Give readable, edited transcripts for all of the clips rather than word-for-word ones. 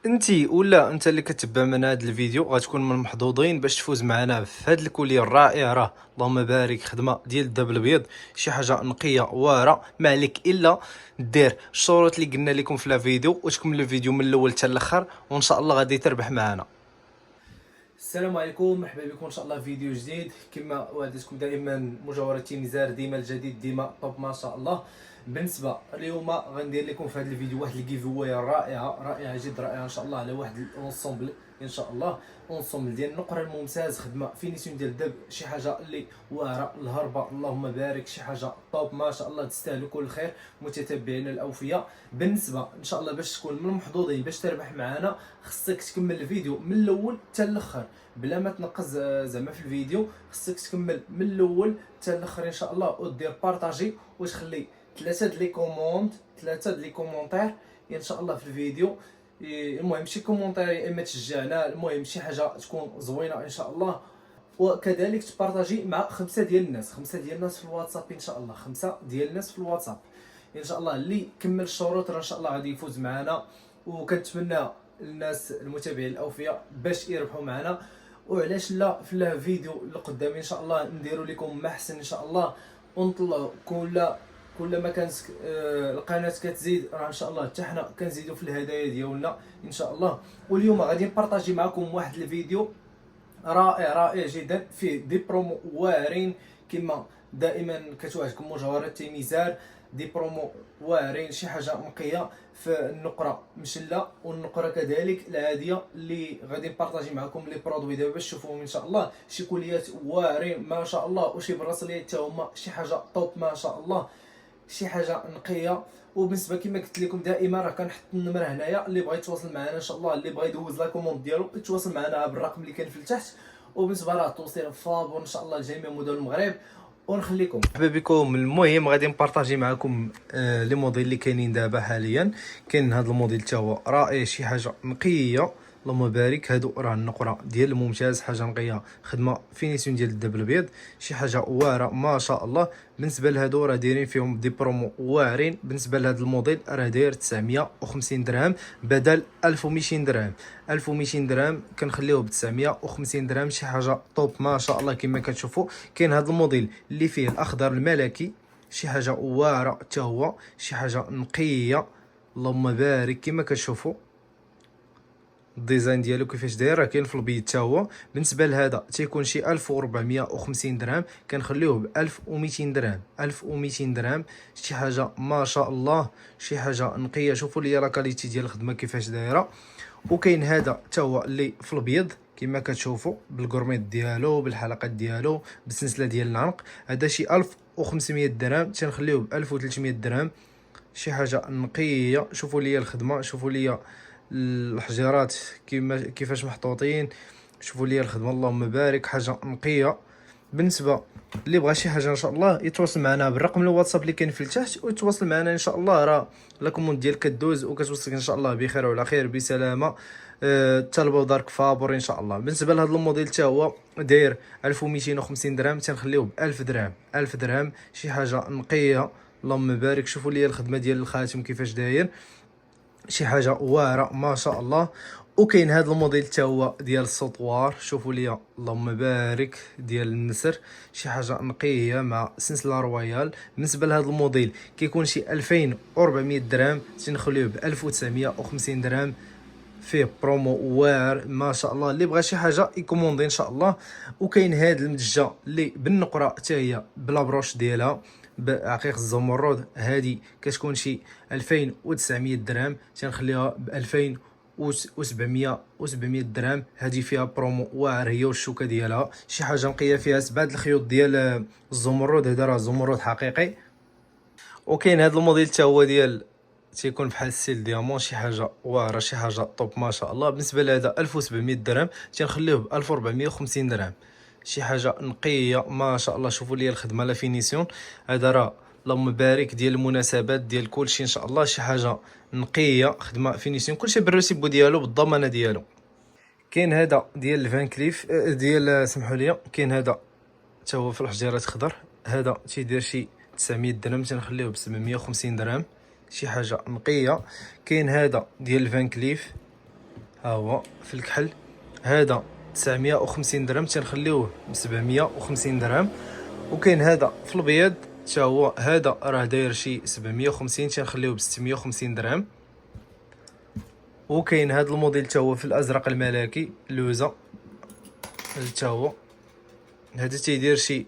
انتي ولا انت اللي كتبع من هذا الفيديو غتكون من المحظوظين باش تفوز معنا في هذا الكوليه الرائع. راه اللهم بارك خدمه ديال الذهب الابيض، شي حاجه نقيه واعره. ما عليك الا دير الشروط اللي قلنا لكم في الفيديو وتكمل الفيديو من الاول حتى الاخر، وان شاء الله غادي تربح معنا. السلام عليكم، مرحبا بكم ان شاء الله في فيديو جديد. كما وعدتكم دائما مجاورة نزار، ديما الجديد ديما طوب ما شاء الله. بالنسبه اليوم غندير لكم في هذا الفيديو واحد الكيفوي رائعه جد رائعه ان شاء الله، على واحد الاونسومبل ان شاء الله. اونسومبل ديال النقره الممتاز، خدمه فينيسيون ديال الدب، شي حاجه اللي واعره الهربه اللهم بارك، شي حاجه طوب ما شاء الله. تستاهلوا كل خير متتبعينا الاوفياء. بالنسبه ان شاء الله باش تكون من المحظوظين باش تربح معنا، خصك تكمل الفيديو من الاول حتى الاخر بلا ما تنقص زعما في الفيديو. خصك تكمل من الاول حتى الاخر ان شاء الله، ودير بارطاجي وتخلي ثلاثه لي كومونتير ان شاء الله في الفيديو. المهم شي كومونتير يا اما تشجعنا، المهم شي حاجه تكون زوينه ان شاء الله. وكذلك تبارطاجي مع خمسه ديال الناس في الواتساب ان شاء الله، خمسه ديال الناس في الواتساب ان شاء الله. اللي كمل الشروط راه ان شاء الله غادي يفوز معنا. وكنتمنى الناس المتابعين الاوفياء باش يربحوا معنا. وعلاش لا في الفيديو اللي قدامي ان شاء الله نديروا لكم ما احسن ان شاء الله، ونطلعوا كل ما كانت القناه كتزيد راه ان شاء الله حتى حنا كنزيدوا في الهدايا ديالنا ان شاء الله. واليوم غادي نبارطاجي معكم واحد الفيديو رائع جدا، فيه دي برومو واعرين كما دائما كتوعدكم مجوهرات تيميزار. دي برومو واعرين، شي حاجه نقيه في النقره مشله، والنقره كذلك العاديه اللي غادي نبارطاجي معكم لي برودوي دابا باش تشوفوهم ان شاء الله. شي كوليات واعرين ما شاء الله، وشي براسليات حتى هما شي حاجه طوب ما شاء الله، شي حاجه نقيه. وبالنسبه كما قلت لكم دائما راه كنحط النمره هنايا، اللي بغى يتواصل معنا ان شاء الله، اللي بغى يدوز لا كوموند ديالو يتواصل معنا بالرقم اللي كان في التحت. وبالنسبه راه التوصيل فابور ان شاء الله لجميع مدن المغرب. ونخليكم مرحبا بكم. المهم غادي نبارطاجي معكم لي موديل اللي كاينين دابا حاليا. كاين هذا الموديل حتى هو رائع، شي حاجه نقيه اللهم بارك. هادو راه النقره ديال الممتاز، حاجه نقيه، خدمه فينيسيون ديال الذهب الابيض، شي حاجه واعره ما شاء الله. بالنسبه لهادو راه دايرين فيهم دي برومو واعرين. بالنسبه لهذا الموديل راه داير 950 درهم بدل 1200 درهم. 1200 درهم كنخليوه ب 950 درهم، شي حاجه طوب ما شاء الله. كما كتشوفوا كاين هذا الموديل اللي فيه الاخضر الملكي، شي حاجه واعره حتى هو، شي حاجه نقيه اللهم بارك. كما كتشوفوا الديزاين ديالو كيفاش داير، راه كاين في البيض حتى هو. بالنسبه لهذا تيكون شي 1450 درهم، كنخليوه ب 1200 درهم. 1200 درهم، شي حاجه ما شاء الله، شي حاجه نقيه. شوفوا لي لا كاليتي ديال الخدمه كيفاش دايره. وكاين هذا حتى هو اللي في الابيض كما كتشوفوا بالكورميط ديالو، بالحلقات ديالو، بالسلسله ديال العنق. هذا شي 1500 درهم، تنخليوه ب 1300 درهم، شي حاجه نقيه. شوفوا لي الخدمه، شوفوا لي الحجيرات كيفاش محطوطين، شوفوا لي الخدمه اللهم بارك، حاجه نقيه. بالنسبه اللي بغى شي حاجه ان شاء الله يتواصل معنا بالرقم الواتساب اللي كاين في التحت، ويتواصل معنا ان شاء الله. راه لا كوموند ديالك كدوز وكتوصلك ان شاء الله بخير وعلى خير بسلامه. تلبو دارك فابور ان شاء الله. بالنسبه لهذا الموديل حتى هو داير 1250 درهم، تنخليوه ب 1000 درهم. 1000 درهم، شي حاجه نقيه اللهم بارك. شوفوا لي الخدمه ديال الخاتم كيفاش داير، شي حاجه واعره ما شاء الله. وكاين هذا الموديل حتى هو ديال السطوار، شوفوا لي اللهم بارك، ديال النسر، شي حاجه نقيه مع سلسله رويال. بالنسبه لهذا الموديل كيكون شي 2400 درهم، تنخليوه ب 1950 درهم، فيه برومو واعر ما شاء الله. اللي بغى شي حاجه يكوموندي ان شاء الله. وكاين هاد المدجه اللي بالنقره حتى هي بلا بروش ديالها بعقيق الزمرد، هادي كتكون شي 2900 درهم، تنخليها ب 2700 درهم. هادي فيها برومو واعر هي والشوكه ديالها، شي حاجه نقيه، فيها 7 الخيوط ديال الزمرد، هذا راه زمرد حقيقي. وكاين هذا الموديل حتى هو ديال تيكون بحال السيل ديامون، شي حاجه واعره، شي حاجه طوب ما شاء الله. بالنسبه لهذا 1700 درهم، تنخليوه ب 1450 درهم، شي حاجه نقيه ما شاء الله. شوفوا لي الخدمه لا فينيسيون، هذا راه اللهم بارك ديال المناسبات ديال كلشي ان شاء الله، شي حاجه نقيه، خدمه فينيسيون، كلشي بالريسيبو ديالو بالضمانه ديالو. كاين هذا ديال الفان كليف ديال سمحوا لي، كاين هذا حتى هو في الحجيرات خضر، هذا تيدير شي 900 درهم، تنخليوه ب 750 درهم، شي حاجه نقيه. كاين هذا ديال الفان كليف، ها هو في الكحل. هذا 950 درهم تنخليوه ب 750 درهم. وكاين هذا في الابيض حتى هو، هذا راه داير شي 750 تنخليوه ب 650 درهم. وكاين هذا الموديل حتى هو في الازرق الملكي لوزه، حتى هو هذا تيدير شي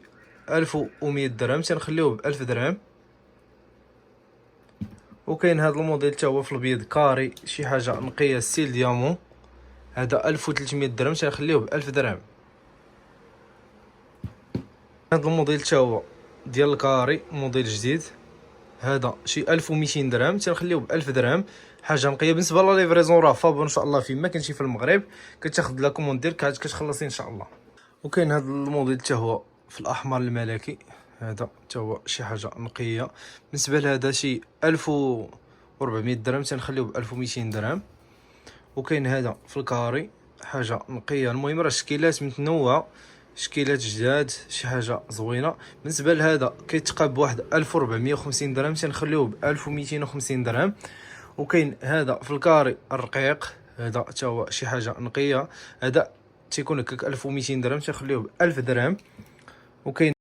1100 درهم تنخليوه ب 1000 درهم. وكاين هذا الموديل حتى هو في الابيض كاري، شي حاجه نقيه ستيل ديامون، هذا 1300 درهم تنخليوه ب 1000 درهم. هذا الموديل حتى هو ديال الكاري موديل جديد، هذا شي 1200 درهم تنخليوه ب 1000 درهم. حاجه نقيه. بالنسبه لا ليفريزون راه فابور ان شاء الله، فيما كنتي في المغرب كتاخذ لا كوموند ديالك عاد كتخلصي ان شاء الله. وكاين هذا الموديل حتى هو في الاحمر الملكي، هذا حتى هو شي حاجه نقيه. بالنسبه لهذا شي 1400 درهم تنخليوه ب 1200 درهم. وكاين هذا في الكاري حاجه نقيه. المهم راه شكيلات متنوعه، شكيلات جداد، شي حاجه زوينه. بالنسبه لهذا كيتقى بواحد 1450 درهم تنخليوه ب 1250 درهم. وكاين هذا في الكاري الرقيق، هذا حتى هو شي حاجه نقيه، هذا تيكون هكاك 1200 درهم تنخليوه ب 1000 درهم. وكاين